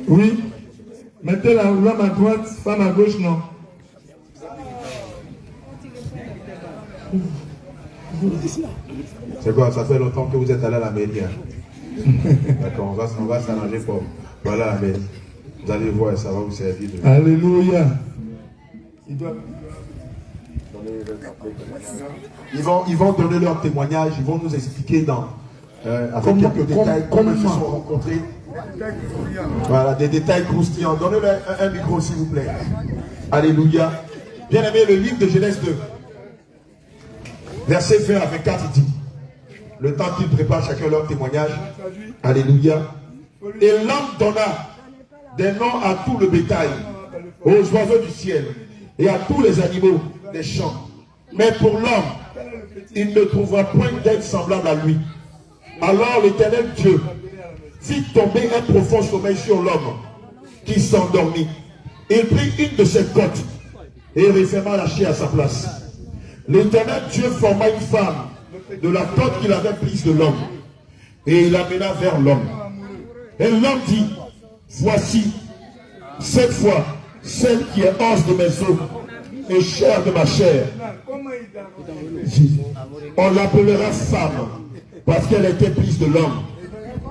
Oui. Mettez l'homme à droite, femme à gauche, non. C'est quoi? Ça fait longtemps que vous êtes allé à la mairie. D'accord, on va s'arranger pour aller à la mairie. Vous allez voir, ça va vous servir. Alléluia. Ils vont donner leur témoignage, ils vont nous expliquer avec quelques détails comment ils se sont rencontrés. Voilà, des détails croustillants. Donnez-leur un micro, s'il vous plaît. Alléluia. Bien aimé, le livre de Genèse 2, verset 20 à 24, il dit, le temps qu'ils préparent chacun leur témoignage. Alléluia. Et l'homme donna des noms à tout le bétail, aux oiseaux du ciel et à tous les animaux des champs. Mais pour l'homme, il ne trouvera point d'être semblable à lui. Alors l'Éternel Dieu fit tomber un profond sommeil sur l'homme qui s'endormit. Il prit une de ses côtes et referma la chair à sa place. L'Éternel Dieu forma une femme de la côte qu'il avait prise de l'homme et il l'amena vers l'homme. Et l'homme dit, voici cette fois celle qui est os de mes os et chair de ma chair. On l'appellera femme parce qu'elle était prise de l'homme.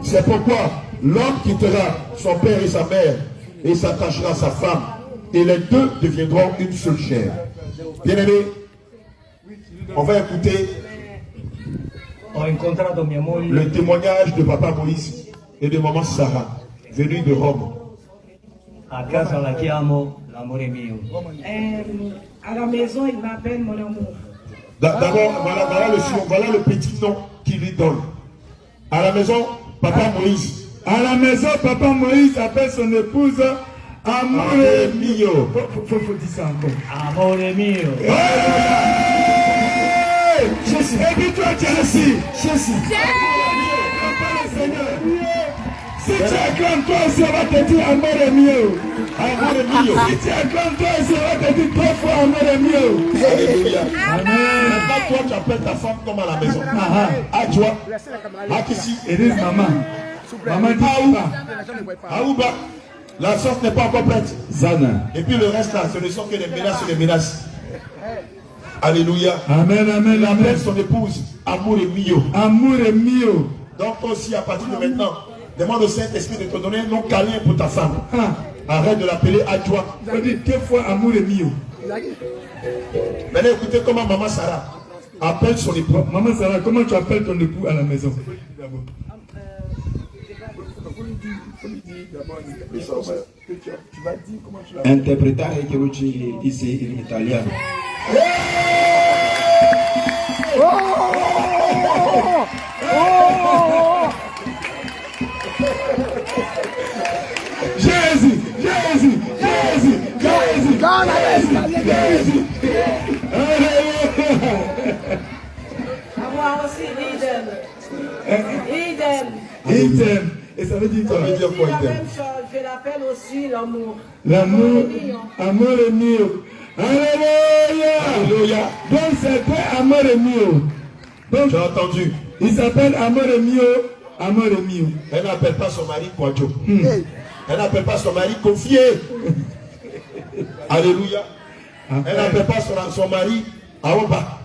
C'est pourquoi l'homme quittera son père et sa mère et s'attachera à sa femme et les deux deviendront une seule chair. Bien aimé, on va écouter le témoignage de papa Moïse et de maman Sarah, venus de Rome. A casa la chiamo l'amore mio. À la maison, il m'appelle mon amour. D'abord, voilà le petit nom qu'il lui donne. À la maison, papa Moïse. À la maison, papa Moïse appelle son épouse Amore mio. Faut dire ça encore. Amore mio. Jésus. Et puis toi, Jésus. Jésus. Si tu es grand, toi aussi, on va te dire Amore mio. Amore mio. Si tu es grand, toi aussi, on va te dire 3 fois Amore mio. Alléluia. Amen. Maintenant, toi, tu appelles ta femme comme à la maison. Ah, tu vois. Ah, qu'ici. Et dis maman. Maman dit Aouba. La sauce n'est pas encore prête. Zana. Et puis le reste là, ce ne sont que des menaces et des menaces. Alléluia. Amen, amen. Il appelle son épouse Amour mio. Amour mio. Donc toi aussi, à partir de maintenant, demande au Saint-Esprit de te donner un nom câlin pour ta femme. Arrête de l'appeler Adjoa. Ça veut dire 2 fois Amour mio. Maintenant, écoutez comment maman Sarah appelle son époux. Maman Sarah, comment tu appelles ton époux à la maison? Interpretare che oggi dice in italiano. Jésus, Jésus, Jésus, Jésus, Jésus. À moi aussi, idem. Idem. Et ça veut dire quoi? Ça veut dire quoi, La idem? même chose, je l'appelle aussi l'amour. L'amour, amour mio. Alléluia. Alléluia. Donc c'est quoi amour mio? Donc Tu as entendu? il s'appelle amour mio, amour mio. Elle n'appelle pas son mari Kwadjo. Elle n'appelle pas son mari confié. Alléluia. Elle n'appelle pas son mari Aoba.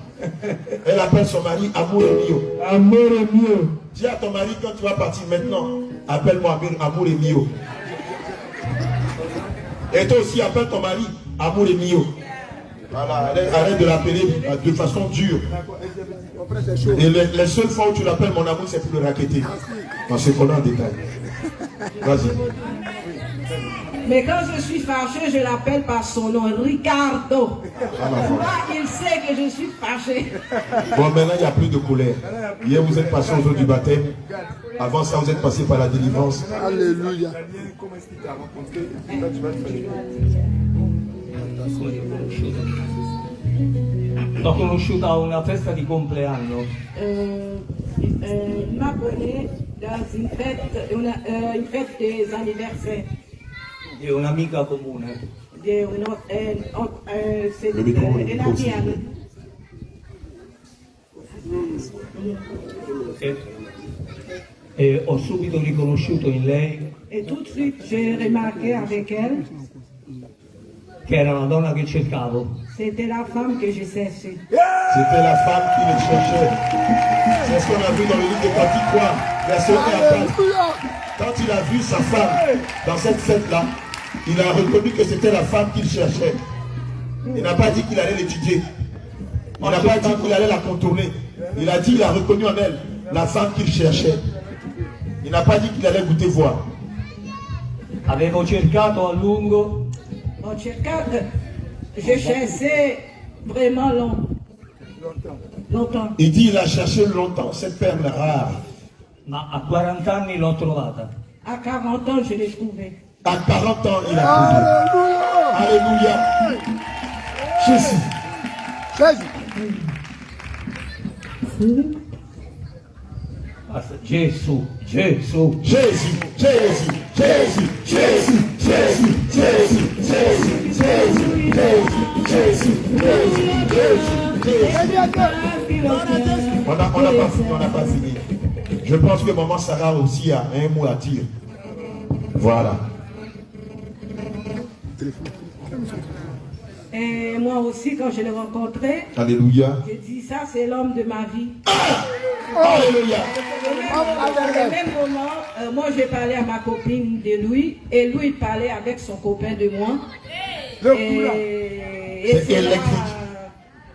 Elle appelle son mari Amour mio. Amour mio. Dis à ton mari quand tu vas partir maintenant, appelle-moi Amour mio. Et toi aussi, appelle ton mari Amour mio. Voilà, arrête de l'appeler de façon dure. Et les seules fois où tu l'appelles mon amour, c'est pour le raqueter. On se connaît en détail. Vas-y. Mais quand je suis fâchée, je l'appelle par son nom, Ricardo. Moi, il sait que je suis fâchée. Bon, maintenant, il n'y a plus de colère. Hier, vous êtes passé au jour du baptême. Avant ça, vous êtes passé par la délivrance. Alléluia. L'ho conosciuta a una festa di compleanno. Il m'a connu dans une fête des anniversaires. Di un'amica comune. C'est un ami à nous. E ho subito riconosciuto in lei Et tout de suite, j'ai remarqué avec elle, che era la donna che cercavo. c'était la femme que j'ai cherchée. C'était la femme qui le cherchait. C'est ce qu'on a vu dans le livre de Cantique, quoi. Verset 1 à 4. Quand il a vu sa femme dans cette fête-là, il a reconnu que c'était la femme qu'il cherchait. Il n'a pas dit qu'il allait l'étudier. Il n'a pas dit qu'il allait la contourner. Il a dit, il a reconnu en elle la femme qu'il cherchait. Il n'a pas dit qu'il allait goûter voir. Avevo cercato a lungo Bon, j'ai cherché vraiment longtemps. Il dit, il a cherché longtemps cette perle rare. ma a 40 anni l'ho trovata. À 40 ans, je l'ai trouvée. À 40 ans, il a trouvé. Alléluia. Jésus. Basta. Gesù, Gesù. Jésus, Jésus, Jésus, Jésus, Jésus, Jésus, Jésus, Jésus, Jésus, Jésus. On n'a pas fini. Je pense que maman Sarah aussi a un mot à dire. Voilà. Et moi aussi, quand je l'ai rencontré, Alléluia. j'ai dit, ça c'est l'homme de ma vie. Alléluia. Au même moment, moi j'ai parlé à ma copine de lui, et lui il parlait avec son copain de moi. Et C'est électrique.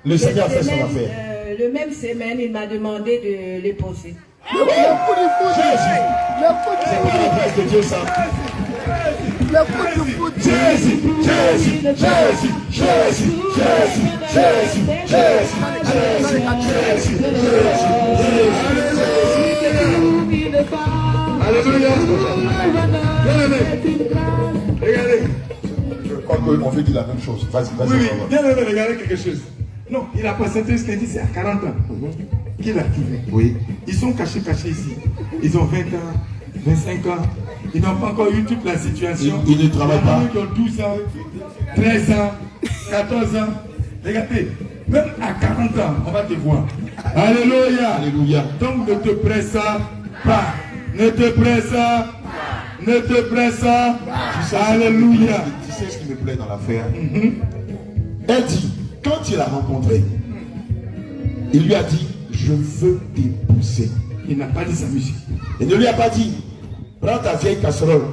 Le Seigneur fait son affaire. Le même semaine, il m'a demandé de l'épouser. Jésus. C'est pas la grâce de Dieu ça. Jésus, Jésus, Jésus, Jésus, Jésus, Jésus, Jésus, Alléluia. Regardez. Je crois qu'on veut dire la même chose. Vas-y, vas-y. Oui, bien regardez quelque chose. Non, il a présenté ce qu'il dit, c'est à 40 ans qu'il a trouvé. Oui. Ils sont cachés ici. Ils ont 20 ans, 25 ans. Ils n'ont pas encore eu toute la situation. Ils ne travaillent pas. Ils ont 12 ans, 13 ans, 14 ans. Regardez, même à 40 ans, on va te voir. Alléluia. Alléluia. Donc ne te presse pas. Ne te presse pas. Ne te presse pas. Alléluia. Tu sais ce qui me plaît dans l'affaire? Elle dit, quand il l'a rencontré, il lui a dit, je veux t'épouser. Il n'a pas dit sa musique. Il ne lui a pas dit, prends ta vieille casserole,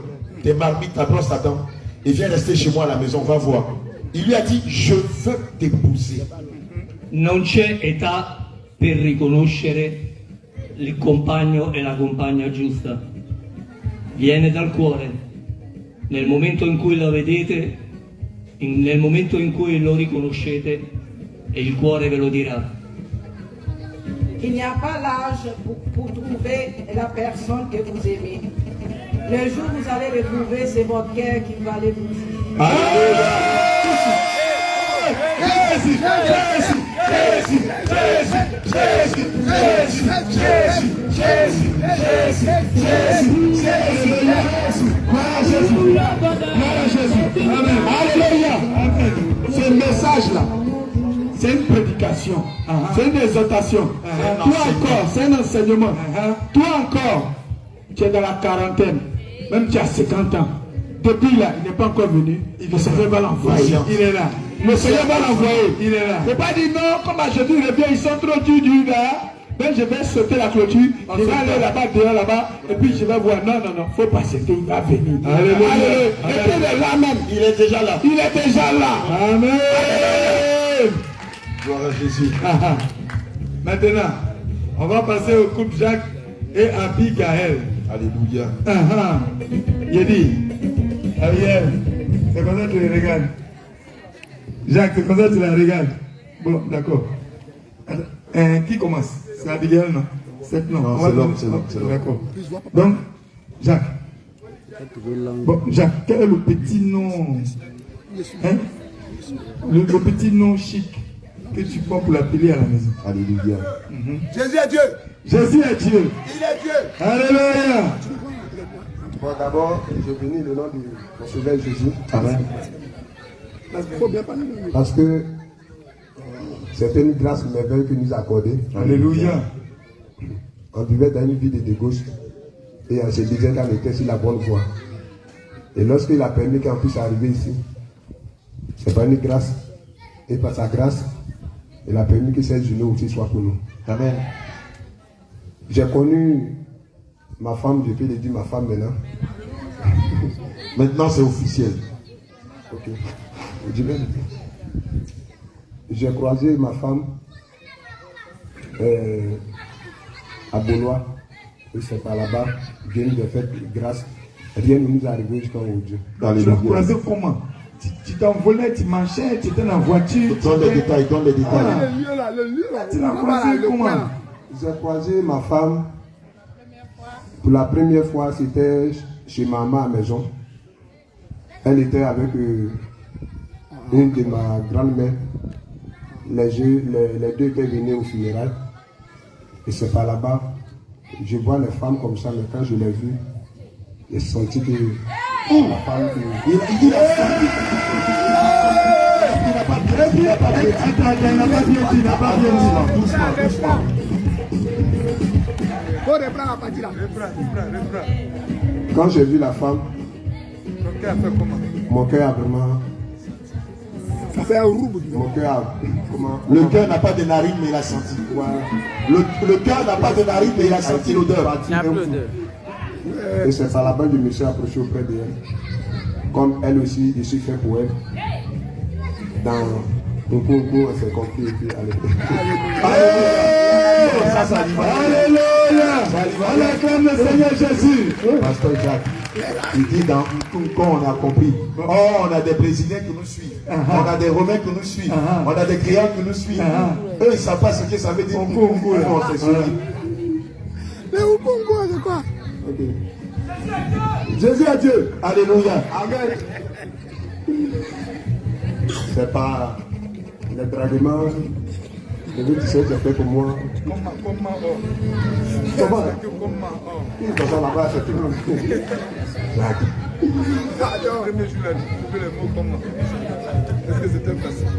tes marmites, ta brosse à dents, et viens rester chez moi à la maison, va voir. Il lui a dit, je veux t'épouser. Non c'è età per riconoscere il compagno e la compagna giusta. Viene dal cuore. Nel momento in cui la vedete, nel momento in cui lo riconoscete, e il cuore ve lo dirà. Il n'y a pas l'âge pour trouver la personne que vous aimez. Le jour où vous allez le trouver, c'est votre cœur qui va aller vous dire. Alléluia. Jésus, Jésus, Jésus, Jésus, Jésus, Jésus, Jésus, Jésus, Jésus, Jésus, Jésus, Jésus. Amen. Alléluia. Amen. Ce message-là, c'est une prédication, c'est une exhortation. Toi encore, c'est un enseignement. Toi encore, tu es dans la quarantaine, même tu as 50 ans. Depuis là, il n'est pas encore venu. Le Seigneur va l'envoyer. Il est là. Le Seigneur va l'envoyer. Il est là. Il ne faut pas dire non, comme à Jésus revient, ils sont trop durs là. Ben, je vais sauter la clôture, je vais aller là-bas, dehors là-bas, et puis je vais voir. Non, non, non, il ne faut pas sauter, il va venir. Alléluia. Et puis il est là même. Il est déjà là. Il est déjà là. Amen. Gloire à Jésus. Maintenant, on va passer au couple Jacques et Abigaël. Alléluia. Il dit, Ariel, c'est comme ça que tu les regardes. Jacques, c'est comme ça que tu la regardes. Bon, d'accord. Qui commence? C'est Abigaël, non? Non, c'est l'homme, c'est l'homme. D'accord. Donc, Jacques. Bon, Jacques, quel est le petit nom? Hein? Le petit nom chic que tu prends pour l'appeler à la maison. Alléluia. Jésus est Dieu. Jésus est Dieu. Il est Dieu. Alléluia. Bon, d'abord, je bénis le nom de mon sauveur Jésus. Amen. Parce que c'est une grâce merveilleuse que nous a accordée. Alléluia. On vivait dans une vie de débauche. Et elle se disait qu'elle était sur la bonne voie. Et lorsqu'il a permis qu'on puisse arriver ici, c'est pas une grâce. Et par sa grâce, il a permis que cette journée aussi soit pour nous. Amen. J'ai connu ma femme, je peux le dire ma femme maintenant. Maintenant, c'est officiel. Ok. Je vais le dire. J'ai croisé ma femme à Boulois. Et c'est par là-bas, Dieu nous a fait grâce. Rien ne nous est arrivé jusqu'à aujourd'hui. Tu l'as croisé comment? Tu t'envolais, tu marchais, tu étais dans la voiture. Donne les détails, donne les détails. Tu l'as croisé comment? J'ai croisé ma femme. Pour la première fois, c'était chez maman à la maison. Elle était avec une de ma grand-mère. Les deux étaient venus au funérail. Et c'est par là-bas. Je vois les femmes comme ça, mais quand je l'ai vue, j'ai senti que la femme que... Il a senti. Il n'a pas bien dit. Doucement. Quand j'ai vu la femme, mon cœur a vraiment... Ça fait un rouble. Mon cœur a... Comment... Le cœur n'a pas de narine, mais il a senti. Voilà. Le cœur n'a pas de narine, mais il a senti l'odeur. Et c'est par là-bas que je me suis approché auprès d'elle. Comme elle aussi, je suis fait pour elle. Dans un concours, elle s'est compris et puis Alléluia. On acclame le Seigneur Jésus. Pasteur Jacques, il dit dans tout quand on a compris. Oh, on a des Brésiliens qui nous suivent. On a des Romains qui nous suivent. On a des Créoles qui nous suivent. Eux, ils ne savent pas ce que ça veut dire. Mais où Congo, c'est quoi? Jésus à Dieu. Alléluia. Amen. C'est pas les draguements. Le but, tu sais, j'ai fait pour moi. Comment il est dans là-bas, c'est tout le monde. Est-ce que c'était facile?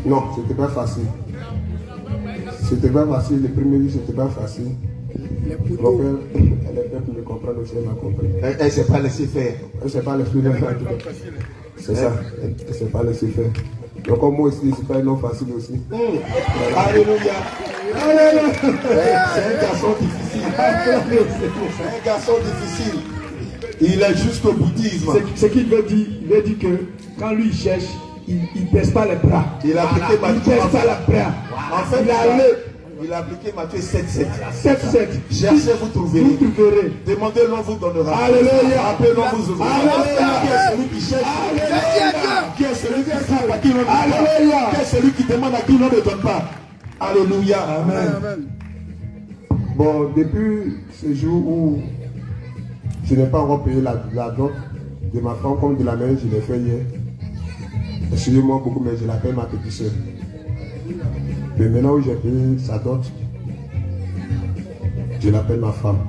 Non, c'était pas facile. C'était pas facile. Le premier jour, c'était pas facile. Mon père, elle est faite pour me comprendre aussi, elle m'a compris. Elle ne s'est pas laissé faire. Elle ne s'est pas laissé faire. C'est ça, elle ne s'est pas laissé faire. Donc, comme moi aussi, c'est pas un nom facile aussi. Alléluia. C'est un garçon difficile. C'est un garçon difficile. Il est jusqu'au bouddhisme. Ce qu'il veut dire, il veut dire que quand lui il cherche, il ne baisse pas les bras. Il a appliqué Il ne Matthieu. baisse pas les bras. En fait, il a appliqué Matthieu 7,7. 7-7. Cherchez, vous trouverez. Vous trouverez. Demandez, l'on vous donnera. Alléluia. Appelez, l'on vous ouvrira. Qui est celui qui cherche? Qui est celui qui frappe à qui l'on ne donne pas? Qui est celui qui demande à qui l'on ne donne pas? Alléluia. Amen. Bon, depuis ce jour où je n'ai pas encore payé la dot de ma femme comme de la mienne, je l'ai fait hier. Excusez-moi beaucoup, mais je l'appelle ma petite soeur. Mais maintenant où j'ai payé sa dot, je l'appelle ma femme.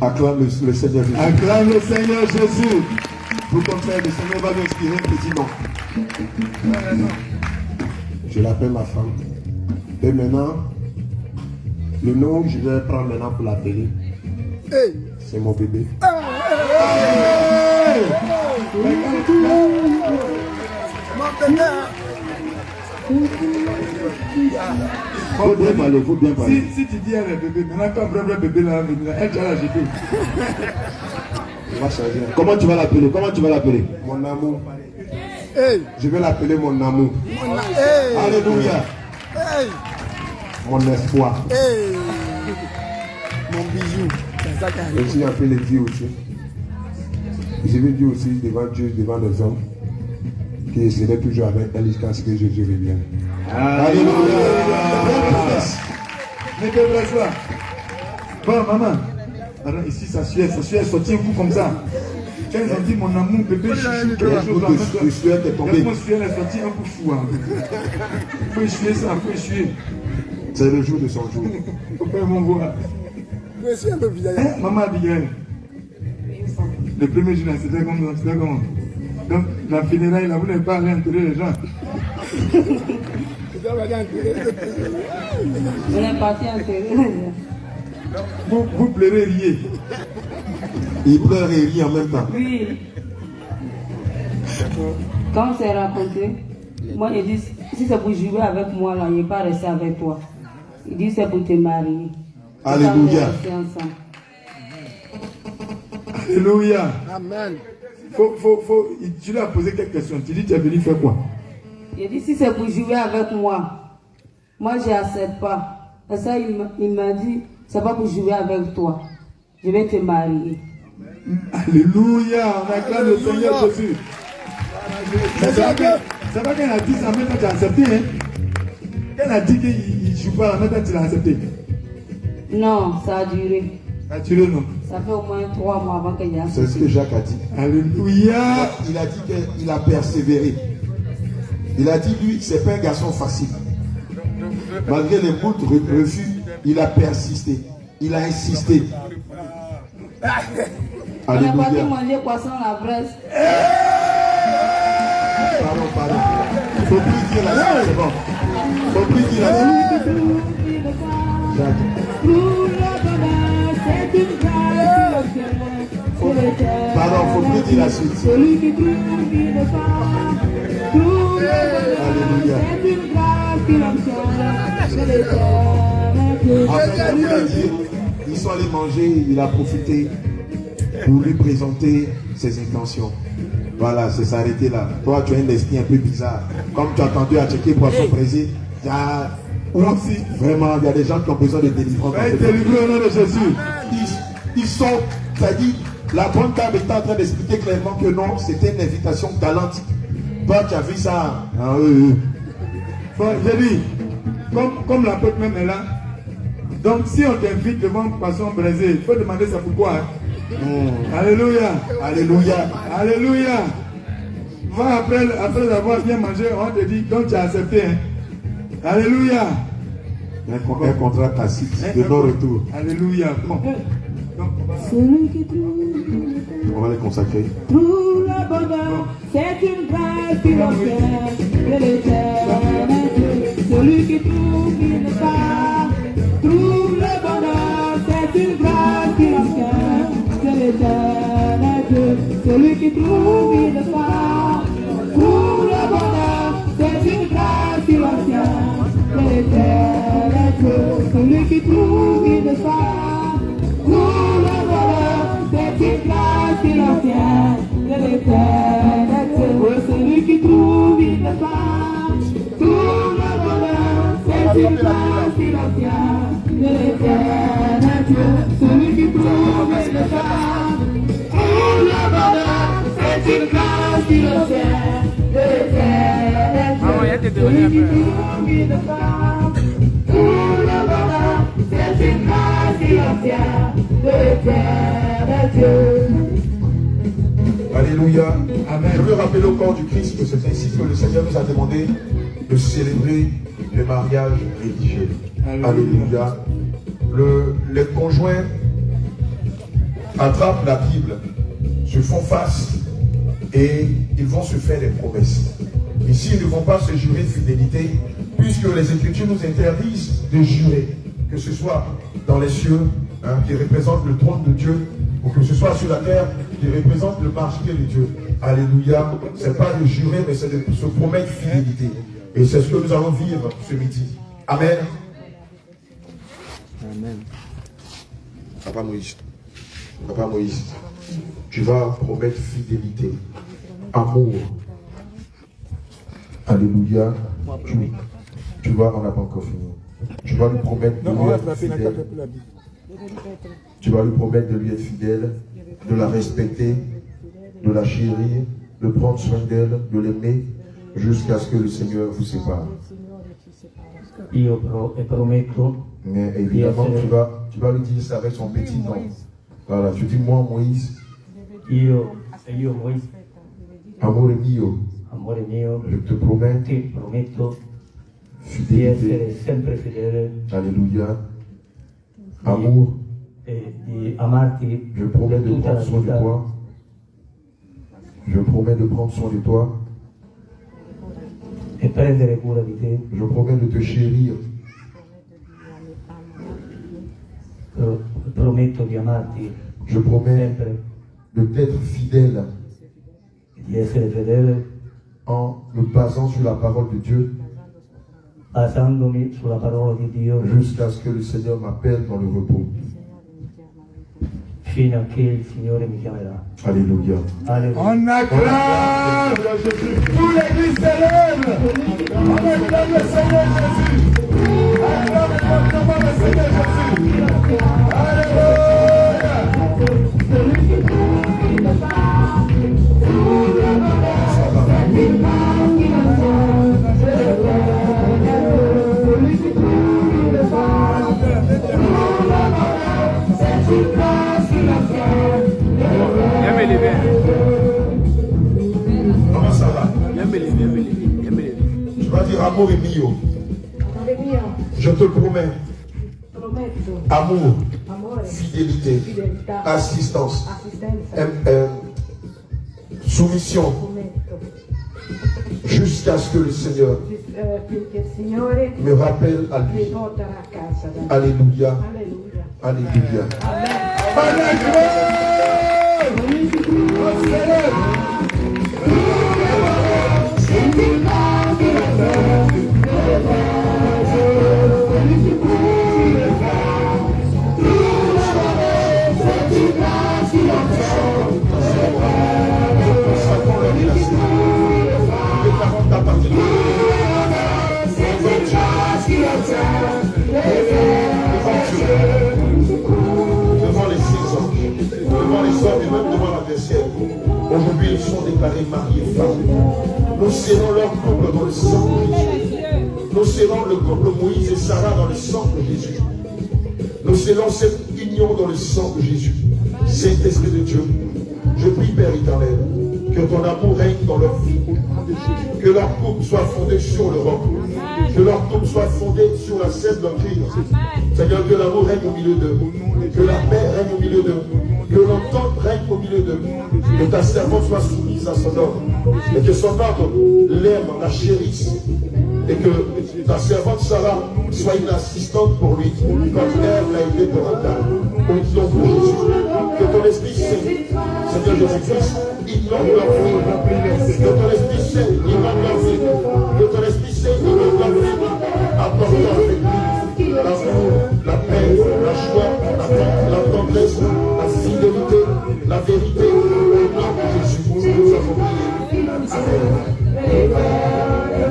Acclame le Seigneur Jésus. Acclame le Seigneur Jésus. Pour comme ça, le Seigneur va nous inspirer un petit nom. Je l'appelle ma femme. Et maintenant, le nom que je vais prendre maintenant pour l'appeler, c'est mon bébé. Faut bien parler, faut bien parler. Si tu dis à le bébé, maintenant quand un vrai bébé là, elle va la jeter. On va changer. Comment tu vas l'appeler? Comment tu vas l'appeler? Mon amour. Je vais l'appeler mon amour. Alléluia. Mon espoir. Mon bijou. Et si on peut le dire aussi. Je vais dire aussi devant Dieu, devant les hommes, que je serai toujours avec elle jusqu'à ce que Jésus revienne. Alléluia. Mettez-le là. Bon, maman. Alors ici, ça suit, sorti un coup comme ça. Quand ils ont dit mon amour, bébé, chouchou, quelque chose comme ça. Le sueur est tombé. Laisse-moi suer, elle est sortie un coup fou. Il faut essuyer ça, il faut essuyer. C'est le jour de son jour. Faut pas m'envoyer. Hein, maman Abigail. Le premier jour, c'était comment? Donc, la funéraille, là, vous n'avez pas allé enterrer les gens. On est parti enterrer. Vous pleurez, riez. Il pleure et rit en même temps. Oui. Quand on s'est rencontrés, moi il dit si c'est pour jouer avec moi là, il n'est pas resté avec toi. Il dit c'est pour te marier. Alléluia. Alléluia. Amen. Tu lui as posé quelques questions. Tu dis tu es venu faire quoi? Il dit si c'est pour jouer avec moi, moi je n'accepte pas. Et ça il m'a dit c'est pas pour jouer avec toi. Je vais te marier. Alléluia. On acclame le Seigneur Jésus. C'est pas qu'elle a dit ça, maintenant tu as accepté. Hein? Elle a dit qu'il ne joue pas, maintenant tu l'as accepté. Non, ça a duré. Ça a duré, non? Ça fait au moins 3 mois avant qu'il y ait accepté. C'est ce que Jacques a dit. Alléluia. Il a dit qu'il a persévéré. Il a dit, lui, c'est pas un garçon facile. Malgré les moult refus, il a persisté. Il a insisté. On est parti Alléluia. manger poisson à la braise. Pardon. Faut plus dire la suite, c'est bon. Faut plus dire la suite. Pardon, faut plus dire la suite. Alléluia. En fait, il a dit, ils sont allés manger, il a profité pour lui présenter ses intentions. Voilà, c'est s'arrêter là. Toi, tu as un esprit un peu bizarre. Comme tu as entendu à checker poisson braisé, il y a aussi, vraiment, il y a des gens qui ont besoin de délivrance. Délivré au nom de Jésus. Ils sont, c'est-à-dire, la bonne dame était en train d'expliquer clairement que non, c'était une invitation galante. Toi, tu as vu ça. Ah, oui. Bon, j'ai dit, comme l'apôtre même est là, donc si on t'invite devant poisson braisé, il faut demander ça pourquoi. Hein? Alléluia. Alléluia. Alléluia. Va après avoir bien mangé, on te dit, donc tu as accepté. Hein? Alléluia. Un contrat tacite de non-retour. Alléluia. Bon. Donc, Celui qui trouve on va les consacrer. trouve le bonheur, c'est une grâce financière de l'éternel Dieu. Celui qui trouve une femme, trouve le bonheur, c'est une grâce financière de l'éternel Dieu. Celui qui trouve une femme, trouve le bonheur, c'est une grâce financière de l'éternel Dieu. Celui qui trouve une femme, trouve le bonheur, c'est une grâce financière de l'éternel Dieu. Celui qui trouve une femme, trouve le bonheur, c'est une grâce financière de l'éternel Dieu. Celui qui trouve une femme, trouve le bonheur, c'est une grâce financière de l'éternel Dieu. Celui qui trouve une femme, trouve le bonheur, c'est une grâce financière de l'éternel Dieu. Alléluia. Amen. Je veux rappeler au corps du Christ que c'est ainsi que le Seigneur nous a demandé de célébrer le mariage religieux. Alléluia. Les conjoints attrapent la Bible, se font face et ils vont se faire des promesses. Ici, ils ne vont pas se jurer de fidélité, puisque les Écritures nous interdisent de jurer, que ce soit dans les cieux, qui représente le trône de Dieu, ou que ce soit sur la terre, qui représente le marché de Dieu. Alléluia. Ce n'est pas de jurer, mais c'est de se promettre fidélité. Et c'est ce que nous allons vivre ce midi. Amen. Amen. Papa Moïse, tu vas promettre fidélité, amour. Alléluia. Tu vas, on n'a pas encore fini. Tu vas lui promettre de lui être fidèle. Tu vas lui promettre de lui être fidèle, de la respecter, de la chérir, de prendre soin d'elle, de l'aimer, jusqu'à ce que le Seigneur vous sépare. Io prometto Mais évidemment, tu vas lui dire ça avec son petit nom. Voilà, tu dis moi Moïse, io Moïse, amore mio, amore mio, je te promets ti prometto di fidélité. essere sempre fedele Alléluia. Amour, e di amarti je promets per de tutta la prendre soin de vita. toi. Je promets de prendre soin de toi. E prendere cura di te, Je promets de te chérir. prometto di amarti Je promets sempre de t'être fidèle e di essere fedele, en me basant sur la parole de Dieu basandomi sulla parola di Dio jusqu'à ce que le Seigneur m'appelle dans le repos. fino a che il Signore mi chiamerà. Alléluia. Alleluia. On acclame tout l'église célèbre. On acclame le Seigneur Jésus. Acclame le Seigneur Jésus. Alléluia. Comment ça va? Tu vas dire amour et mio. Amore mio, Je te promets prometto amour, amore, fidélité, fideltà, assistance, assistenza, soumission, prometto jusqu'à ce que le Seigneur finché il Signore me rappelle à mi lui. porterà a casa. da- Alléluia. Alleluia. Alléluia. On acclame. On célèbre. Devant les 6 anges, devant les hommes et même devant l'adversaire. Aujourd'hui, ils sont déclarés mariés et femmes. Nous scellons leur couple dans le sang de Jésus. Nous scellons le couple Moïse et Sarah dans le sang de Jésus. Nous scellons cette union dans le sang de Jésus. Saint-Esprit de Dieu, je prie, Père éternel, que ton amour règne dans leur vie. Que leur couple soit fondé sur le roc. Que leur couple soit fondé sur la scène de Christ. Seigneur, que l'amour règne au milieu d'eux. Que la paix règne au milieu d'eux. Que l'entente règne au milieu d'eux. Que ta servante soit soumise à son ordre. Et que son ordre l'aime, la chérisse. Et que ta servante Sarah soit une assistante pour lui, comme elle l'a été pour Adam. Au nom de Jésus. Que ton Esprit Saint, Seigneur Jésus-Christ, inonde leur vie. Que ton Esprit Saint inonde leur vie. Que ton Esprit Saint inonde leur vie. Apporte avec lui l'amour, la paix, la joie, la tendresse, la fidélité, la vérité. Au nom de Jésus, nous avons prié. Amen.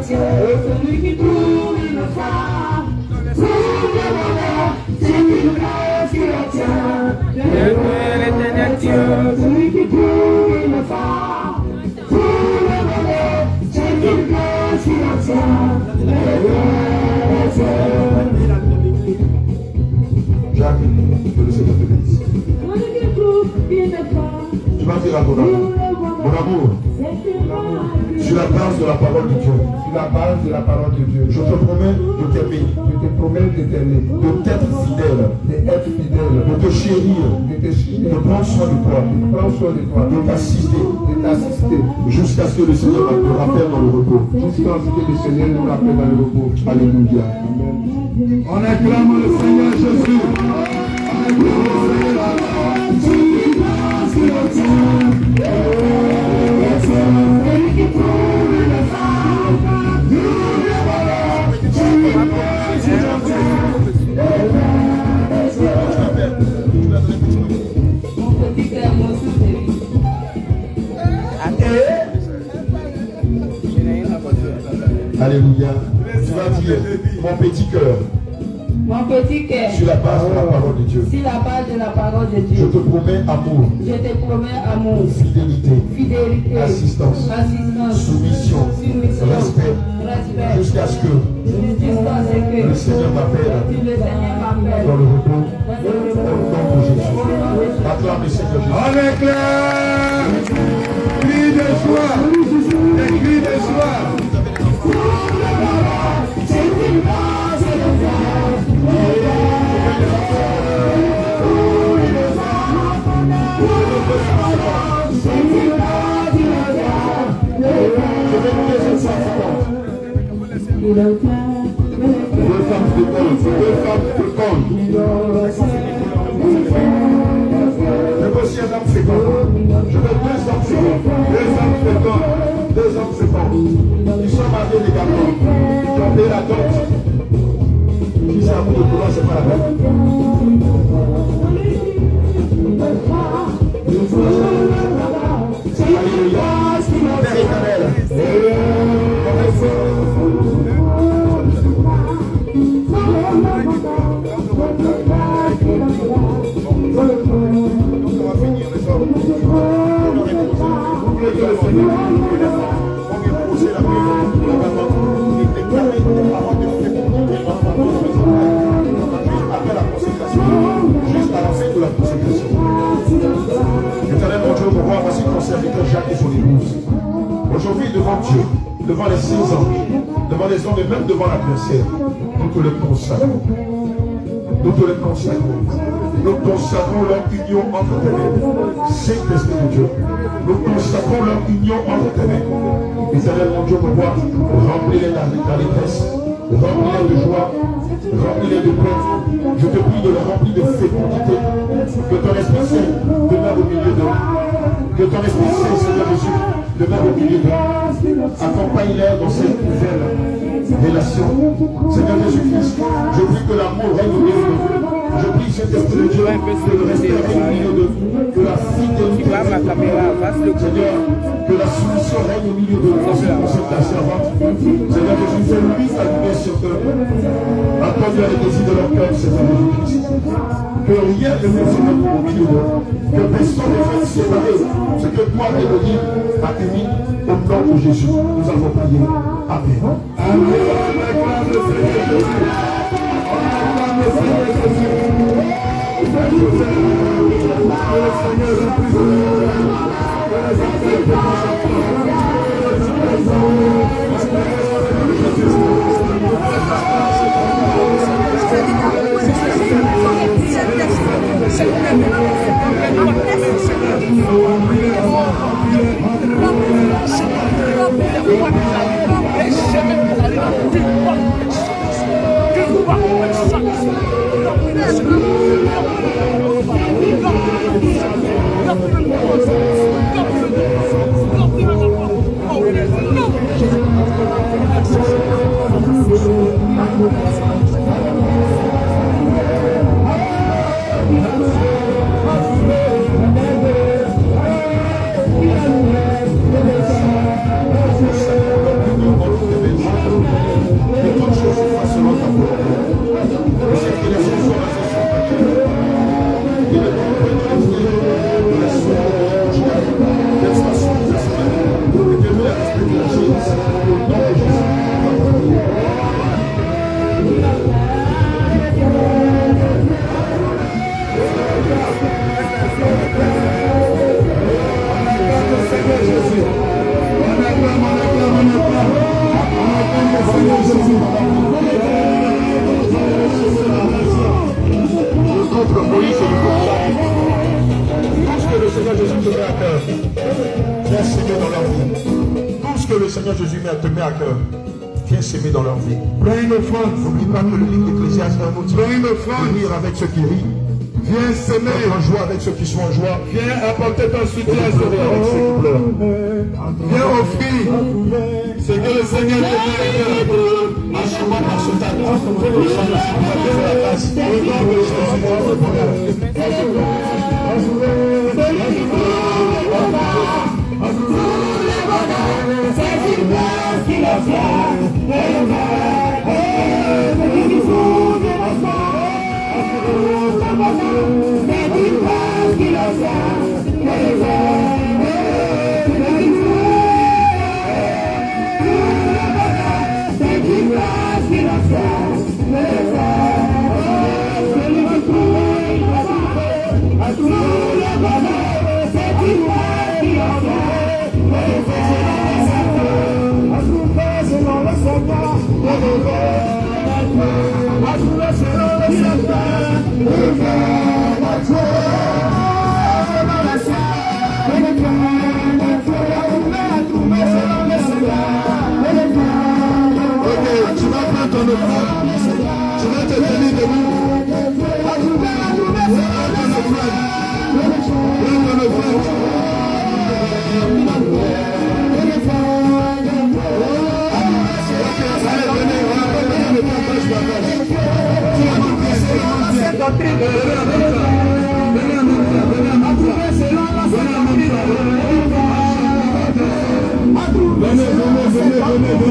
Celui qui trouve une femme, trouve le bonheur, c'est une grâce qui obtient. L'éternel Dieu, celui qui trouve une femme, trouve le bonheur, c'est une grâce qui obtient. Jacques, que le Seigneur te bénisse. Celui qui trouve une femme, Tu vas dire à ton amour, mon amour, sur la base de la parole de Dieu, Sur la base de la parole de Dieu, je te promets de t'aimer, je te promets de t'aimer, de t'être fidèle, d'être fidèle, de te chérir, de te suivre, de prendre soin de toi, de prendre soin de toi, de t'assister, de t'assister, jusqu'à ce que le Seigneur te rappelle dans le repos. jusqu'à ce que le Seigneur nous rappelle dans le repos. Alléluia. On acclame le Seigneur Jésus. On acclame le Seigneur Jésus. mon petit cœur, mon soutien. Alléluia. Tu vas dire, mon petit cœur, Mon petit cœur, sur la base de la parole de Dieu, sur la base de la parole de je Dieu, te promets amour, je te promets amour, fidélité, fidélité, assistance, soumission, soumission, respect, jusqu'à ce que jusqu'à ce que le Seigneur m'appelle le Seigneur m'appelle dans le repos. dans le Au repos. nom de Jésus. Acclame le Seigneur Jésus. On acclame. Cris de joie. Des cris de joie. Il obtient Deux femmes fécondes. c'est pas bon. Je veux 2 hommes féconds. 2 hommes féconds. 2 hommes féconds. Ils sont mariés légalement. Ils ont payé la dot. Si c'est un bout de boulot, c'est pas la peine. Alléluia. Père éternel. Après la consécration, juste à la fin de la consécration. Éternel mon Dieu, pour voir voici ton serviteur Jacques et son épouse. Aujourd'hui, devant Dieu, devant les 6 anges, devant les hommes et même devant l'adversaire, nous te les consacrons. Nous te les consacrons. Nous consacrons leur union entre tes mains. Saint-Esprit de Dieu. Nous consacrons leur union entre tes mains. Éternel mon Dieu, pour voir remplir-les d'allégresse, remplir-les de joie, remplir-les de paix. Je te prie de les remplir de fécondité. Que ton Esprit Saint demeure au milieu d'eux. Que ton Esprit Saint, Seigneur Jésus, demeure au milieu d'eux. Accompagne-les dans cette nouvelle relation. Seigneur Jésus-Christ, je prie que l'amour règne au milieu d'eux. Je prie, Saint-Esprit de Dieu, que le respect règne au milieu d'eux. Que la fidélité règne au milieu d'eux. Seigneur, que la soumission règne au milieu d'eux. C'est ta servante. Seigneur Jésus, fais-lui ta lumière sur eux. Accorde les désirs de leur cœur, Seigneur Jésus-Christ. Que rien ne fonctionne au milieu d'eux. Que personne ne fasse séparer ce que toi, Elohim, as émis au nom de Jésus. Nous avons prié. Amen. Contre Moïse et tout ce que le Seigneur Jésus te met à cœur, viens s'aimer dans leur vie. Tout ce que le Seigneur Jésus te met à cœur, viens s'aimer dans leur vie. Prends une offrande. N'oublie pas que le livre d'Ecclésiaste est un outil. Prends une offrande. Rire avec ceux qui rient. Viens s'aimer en joie avec ceux qui sont en joie. Viens apporter ton soutien à ceux qui pleurent. Viens offrir ce que le Seigneur te met à cœur. Assure-moi dans ce temps. Le Seigneur Jésus va te faire la place. Au nom de Jésus, tu vas te tenir debout. doctrines. Approuvé selon la sainte doctrine. Approuvé selon la sainte doctrine.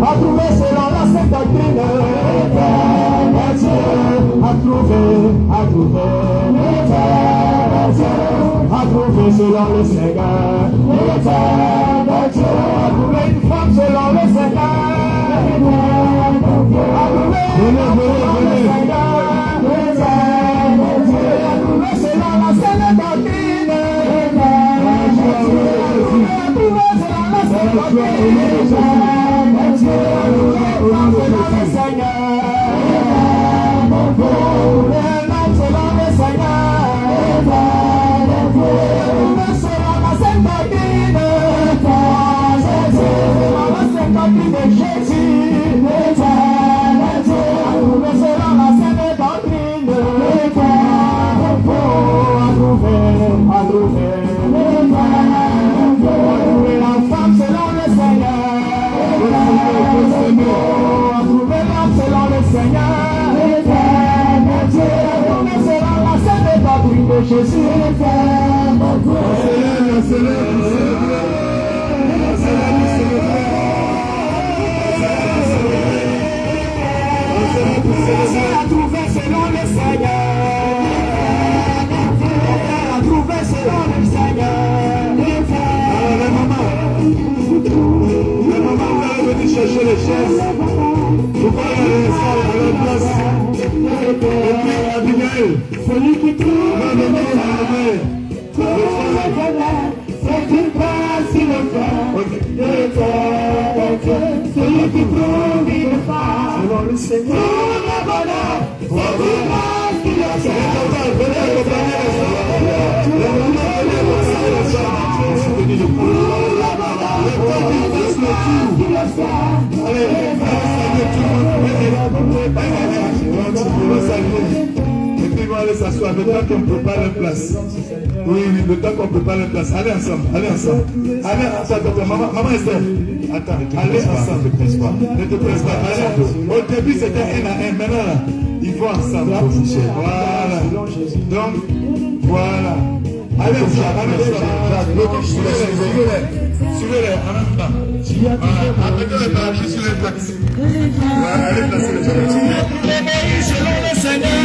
Approuvé selon la sainte doctrine. Approuvé selon le Seigneur. Approuvé une femme selon le Seigneur. Approuvé selon la sainte doctrine. Approuvé selon la sainte doctrine. Jésus approuvé selon le Seigneur. Approuvé selon le Seigneur. La maman est venue chercher les chaises. Pourquoi elle est à la place? Et puis Abigail, celui qui trouve c'est une grâce sur le cœur. Celui qui trouve une femme selon le Seigneur. Trouve le bonheur, c'est une grâce sur le et puis on va aller s'asseoir, le temps qu'on prépare la place. Oui, le temps qu'on prépare la place. Allez ensemble, allez ensemble. Allez ensemble, maman Esther. Attends, allez ensemble. Ne te presse pas. Ne te presse pas. Au début c'était 1 à 1, maintenant là, ils vont ensemble. Voilà. Donc, voilà. Allez ensemble, allez ensemble. Suivez-les en même temps. Mettez les barrages sur les taxes. Allez placer les barrages. Selon le Seigneur.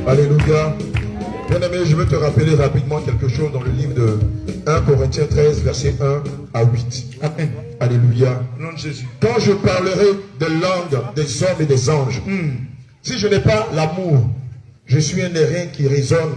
Alléluia. Bien-aimé, je veux te rappeler rapidement quelque chose dans le livre de 1 Corinthiens 13, versets 1 à 8. Amen. Alléluia. Nom de Jésus. Quand je parlerai des langues des hommes et des anges, si je n'ai pas l'amour, je suis un airain qui résonne